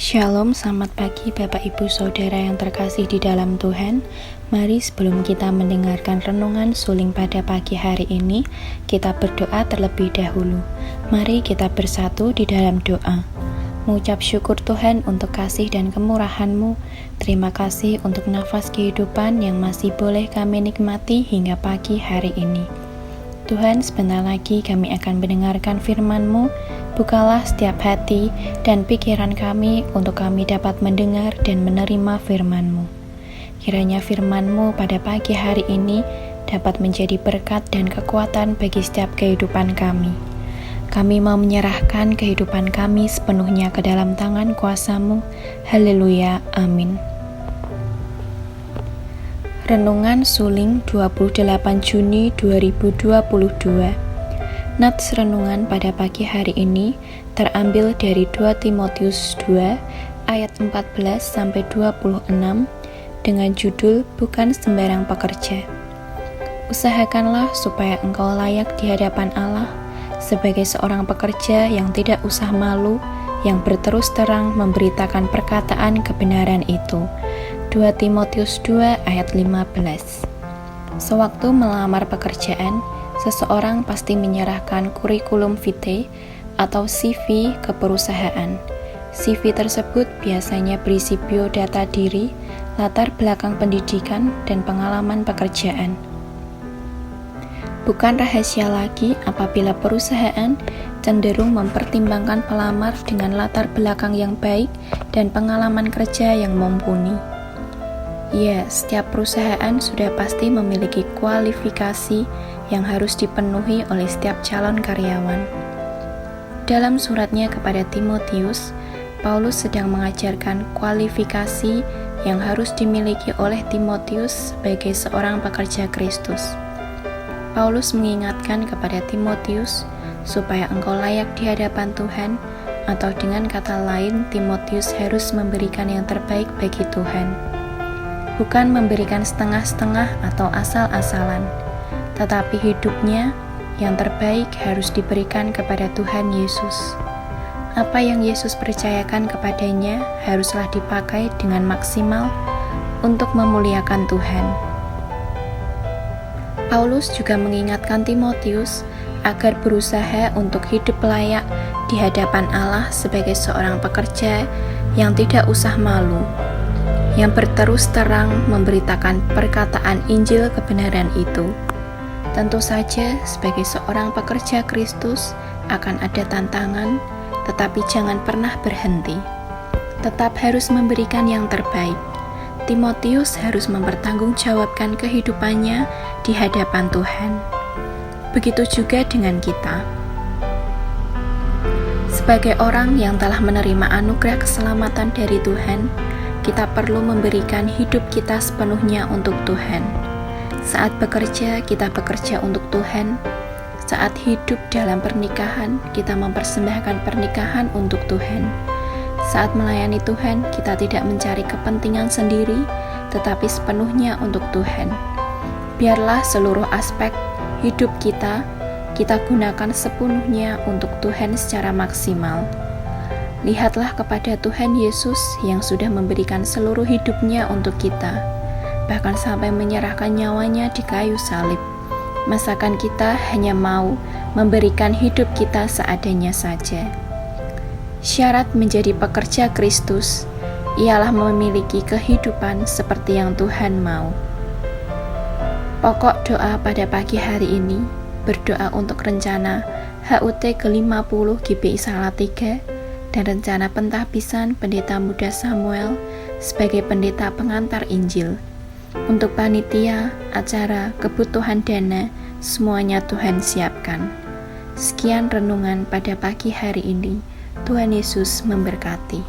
Shalom, selamat pagi Bapak Ibu Saudara yang terkasih di dalam Tuhan. Mari sebelum kita mendengarkan renungan suling pada pagi hari ini, kita berdoa terlebih dahulu. Mari kita bersatu di dalam doa. Mengucap syukur Tuhan untuk kasih dan kemurahan-Mu. Terima kasih untuk nafas kehidupan yang masih boleh kami nikmati hingga pagi hari ini. Tuhan, sebentar lagi kami akan mendengarkan firman-Mu. Bukalah setiap hati dan pikiran kami untuk kami dapat mendengar dan menerima firman-Mu. Kiranya firman-Mu pada pagi hari ini dapat menjadi berkat dan kekuatan bagi setiap kehidupan kami. Kami mau menyerahkan kehidupan kami sepenuhnya ke dalam tangan kuasa-Mu. Haleluya, amin. Renungan suling 28 Juni 2022. Nats renungan pada pagi hari ini terambil dari 2 Timotius 2 ayat 14-26 dengan judul Bukan Sembarang Pekerja. Usahakanlah supaya engkau layak di hadapan Allah sebagai seorang pekerja yang tidak usah malu, yang berterus terang memberitakan perkataan kebenaran itu. 2 Timotius 2 ayat 15. Sewaktu melamar pekerjaan, seseorang pasti menyerahkan kurikulum vitae atau CV ke perusahaan. CV tersebut biasanya berisi biodata diri, latar belakang pendidikan, dan pengalaman pekerjaan. Bukan rahasia lagi apabila perusahaan cenderung mempertimbangkan pelamar dengan latar belakang yang baik dan pengalaman kerja yang mumpuni. Ya, setiap perusahaan sudah pasti memiliki kualifikasi yang harus dipenuhi oleh setiap calon karyawan. Dalam suratnya kepada Timotius, Paulus sedang mengajarkan kualifikasi yang harus dimiliki oleh Timotius sebagai seorang pekerja Kristus. Paulus mengingatkan kepada Timotius supaya engkau layak di hadapan Tuhan, atau dengan kata lain, Timotius harus memberikan yang terbaik bagi Tuhan. Bukan memberikan setengah-setengah atau asal-asalan, tetapi hidupnya yang terbaik harus diberikan kepada Tuhan Yesus. Apa yang Yesus percayakan kepadanya haruslah dipakai dengan maksimal untuk memuliakan Tuhan. Paulus juga mengingatkan Timotius agar berusaha untuk hidup layak di hadapan Allah sebagai seorang pekerja yang tidak usah malu, yang berterus terang memberitakan perkataan Injil kebenaran itu. Tentu saja sebagai seorang pekerja Kristus akan ada tantangan, tetapi jangan pernah berhenti. Tetap harus memberikan yang terbaik. Timotius harus mempertanggungjawabkan kehidupannya di hadapan Tuhan. Begitu juga dengan kita. Sebagai orang yang telah menerima anugerah keselamatan dari Tuhan, kita perlu memberikan hidup kita sepenuhnya untuk Tuhan. Saat bekerja, kita bekerja untuk Tuhan. Saat hidup dalam pernikahan, kita mempersembahkan pernikahan untuk Tuhan. Saat melayani Tuhan, kita tidak mencari kepentingan sendiri, tetapi sepenuhnya untuk Tuhan. Biarlah seluruh aspek hidup kita gunakan sepenuhnya untuk Tuhan secara maksimal. Lihatlah kepada Tuhan Yesus yang sudah memberikan seluruh hidupnya untuk kita, bahkan sampai menyerahkan nyawanya di kayu salib. Masakan kita hanya mau memberikan hidup kita seadanya saja? Syarat menjadi pekerja Kristus ialah memiliki kehidupan seperti yang Tuhan mau. Pokok doa pada pagi hari ini, berdoa untuk rencana HUT ke-50 GBI Salatiga dan rencana pentahbisan Pendeta Muda Samuel sebagai pendeta pengantar Injil. Untuk panitia, acara, kebutuhan dana, semuanya Tuhan siapkan. Sekian renungan pada pagi hari ini. Tuhan Yesus memberkati.